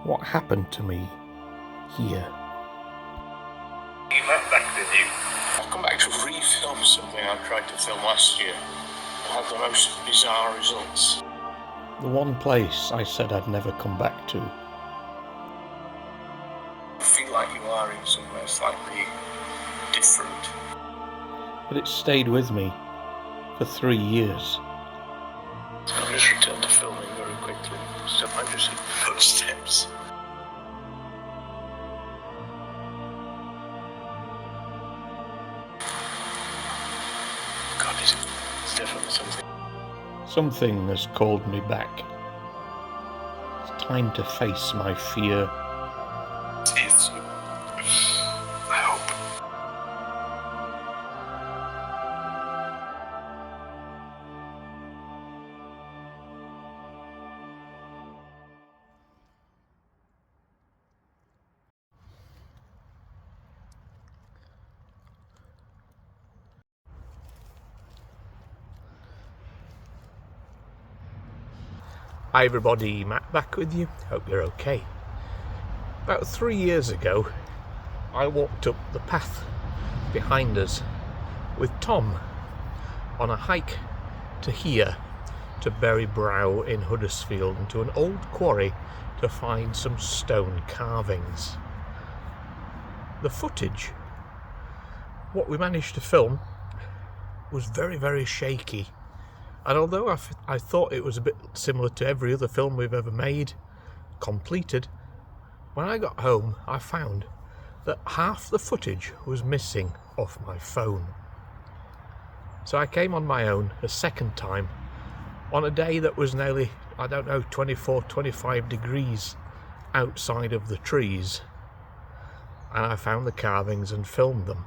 what happened to me here. You met back with you. I've come back to refilm something I tried to film last year. It had the most bizarre results. The one place I said I'd never come back to. I feel like you are in somewhere slightly different. But it stayed with me for 3 years. I'll just return to filming very quickly. So I'm just in footsteps. God, it's definitely something. Something has called me back. It's time to face my fear. It's, I hope. Hi everybody, Matt back with you. Hope you're okay. About 3 years ago, I walked up the path behind us with Tom on a hike to here, to Berry Brow in Huddersfield, and to an old quarry to find some stone carvings. The footage, what we managed to film, was very, very shaky. And although I thought it was a bit similar to every other film we've ever made, completed, when I got home I found that half the footage was missing off my phone. So I came on my own a second time on a day that was nearly, 24, 25 degrees outside of the trees, and I found the carvings and filmed them.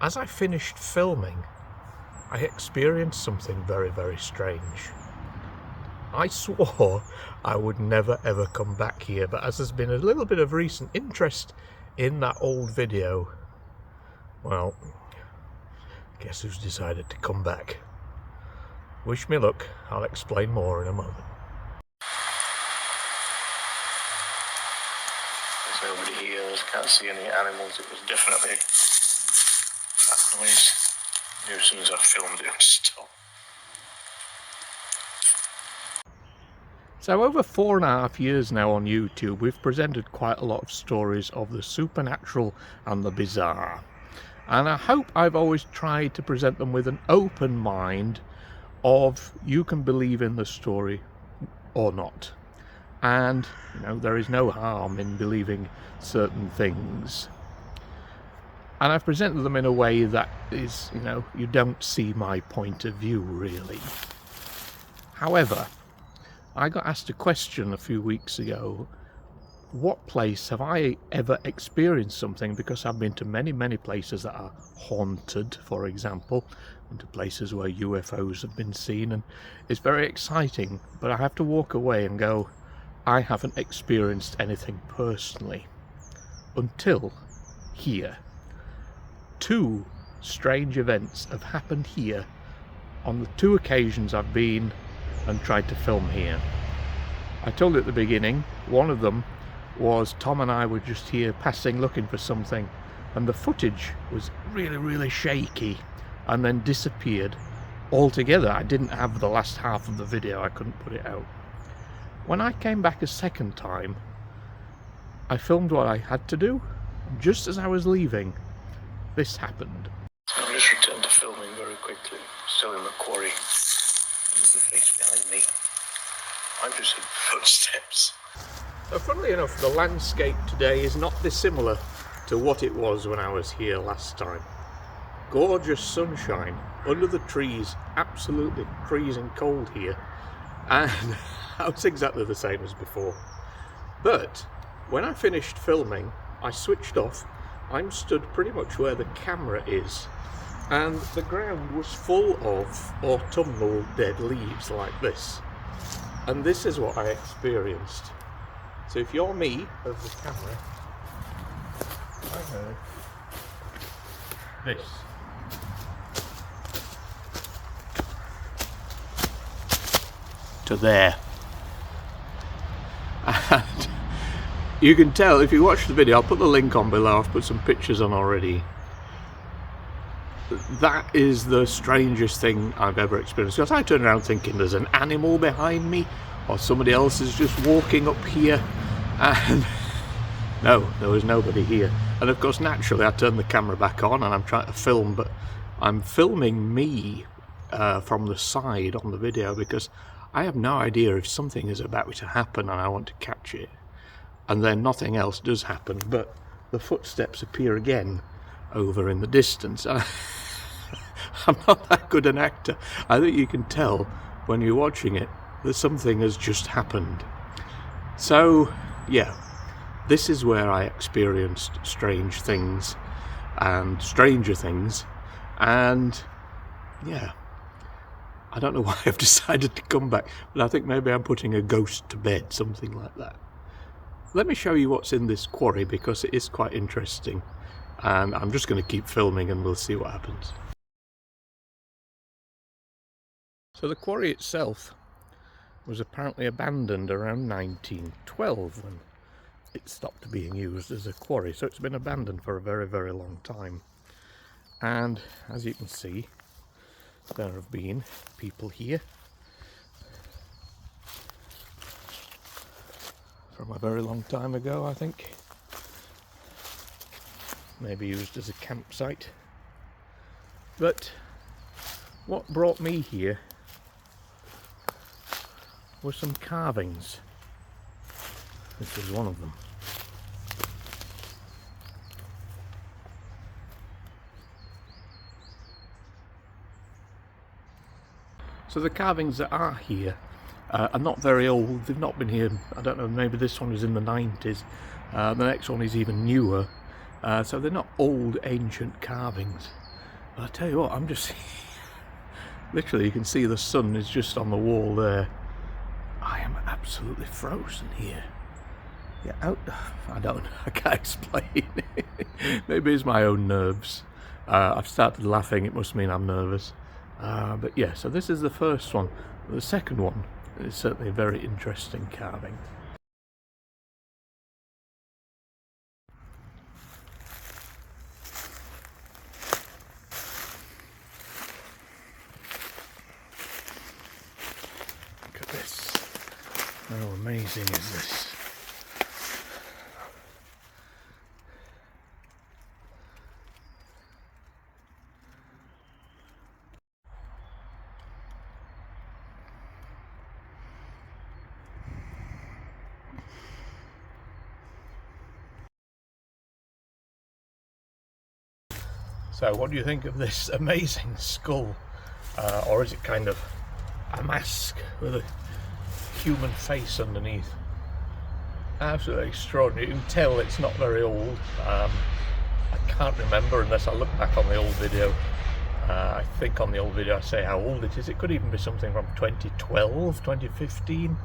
As I finished filming, I experienced something very, very strange. I swore I would never ever come back here, but as there's been a little bit of recent interest in that old video, well, guess who's decided to come back? Wish me luck, I'll explain more in a moment. There's nobody here, I can't see any animals. It was definitely that noise. I knew as soon as I filmed it, I'd stop. So over 4.5 years now on YouTube, we've presented quite a lot of stories of the supernatural and the bizarre. And I hope I've always tried to present them with an open mind of you can believe in the story or not. And, there is no harm in believing certain things. And I've presented them in a way that is, you don't see my point of view, really. However, I got asked a question a few weeks ago. What place have I ever experienced something? Because I've been to many, many places that are haunted, for example, and to places where UFOs have been seen, and it's very exciting, but I have to walk away and go, I haven't experienced anything personally until here. 2 strange events have happened here on the 2 occasions I've been and tried to film here. I told you at the beginning, one of them was Tom and I were just here passing looking for something, and the footage was really, really shaky and then disappeared altogether. I didn't have the last half of the video, I couldn't put it out. When I came back a second time, I filmed what I had to do, and just as I was leaving, this happened. I'll just return to filming very quickly. Still in the quarry. There's the face behind me. I'm just in footsteps. So funnily enough, the landscape today is not dissimilar to what it was when I was here last time. Gorgeous sunshine under the trees, absolutely freezing cold here, and it's exactly the same as before. But when I finished filming, I switched off. I'm stood pretty much where the camera is, and the ground was full of autumnal dead leaves like this. And this is what I experienced. So if you're me, as the camera, I heard this. To there. And You can tell if you watch the video, I'll put the link on below, I've put some pictures on already. That is the strangest thing I've ever experienced, because I turned around thinking there's an animal behind me or somebody else is just walking up here, and no, there was nobody here. And of course naturally I turned the camera back on and I'm trying to film, but I'm filming me from the side on the video because I have no idea if something is about to happen and I want to catch it, and then nothing else does happen, but the footsteps appear again over in the distance. I'm not that good an actor. I think you can tell when you're watching it that something has just happened. So yeah, this is where I experienced strange things and stranger things, and yeah, I don't know why I've decided to come back, but I think maybe I'm putting a ghost to bed, something like that. Let me show you what's in this quarry because it is quite interesting, and I'm just going to keep filming and we'll see what happens. So the quarry itself was apparently abandoned around 1912 when it stopped being used as a quarry, so it's been abandoned for a very, very long time. And as you can see, there have been people here from a very long time ago, I think. Maybe used as a campsite. But what brought me here were some carvings. This is one of them. So the carvings that are here are not very old. They've not been here, I don't know, maybe this one is in the 90s. The next one is even newer. So they're not old ancient carvings. But I tell you what, I'm just literally, you can see the sun is just on the wall there. I am absolutely frozen here. Yeah, I can't explain. Maybe it's my own nerves. I've started laughing, it must mean I'm nervous. But yeah, so this is the first one. The second one is certainly a very interesting carving. Look at this. How amazing is this? So what do you think of this amazing skull? Or is it kind of a mask with a human face underneath? Absolutely extraordinary. You can tell it's not very old. I can't remember unless I look back on the old video. I think on the old video I say how old it is. It could even be something from 2012, 2015,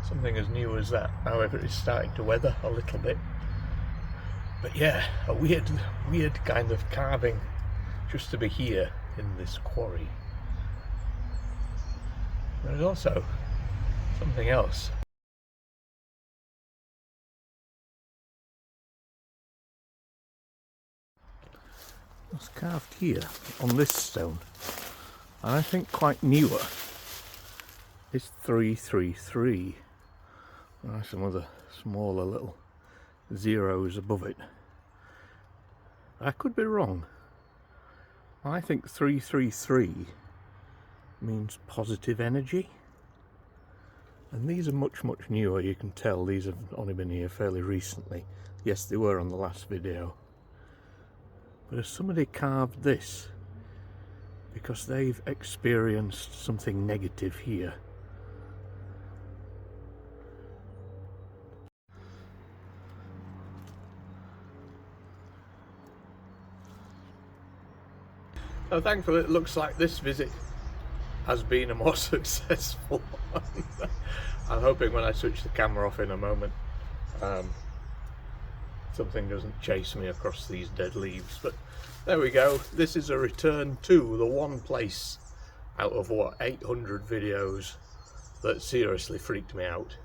something as new as that. However, it's starting to weather a little bit. But yeah, a weird kind of carving just to be here in this quarry. There's also something else. What's carved here on this stone, and I think quite newer, is 333. There are some other smaller little zeros above it. I could be wrong. I think 333 means positive energy, and these are much newer. You can tell these have only been here fairly recently. Yes, they were on the last video. But has somebody carved this because they've experienced something negative here? So thankfully it looks like this visit has been a more successful one. I'm hoping when I switch the camera off in a moment something doesn't chase me across these dead leaves. But there we go. This is a return to the one place out of what, 800 videos that seriously freaked me out.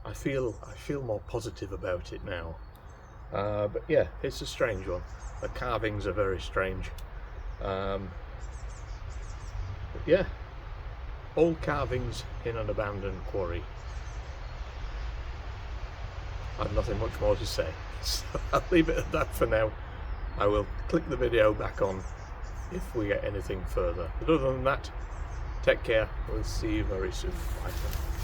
I feel more positive about it now. But yeah, it's a strange one. The carvings are very strange. But yeah, old carvings in an abandoned quarry. I've nothing much more to say, so I'll leave it at that for now. I will click the video back on if we get anything further. But other than that, take care. We'll see you very soon. Bye for now.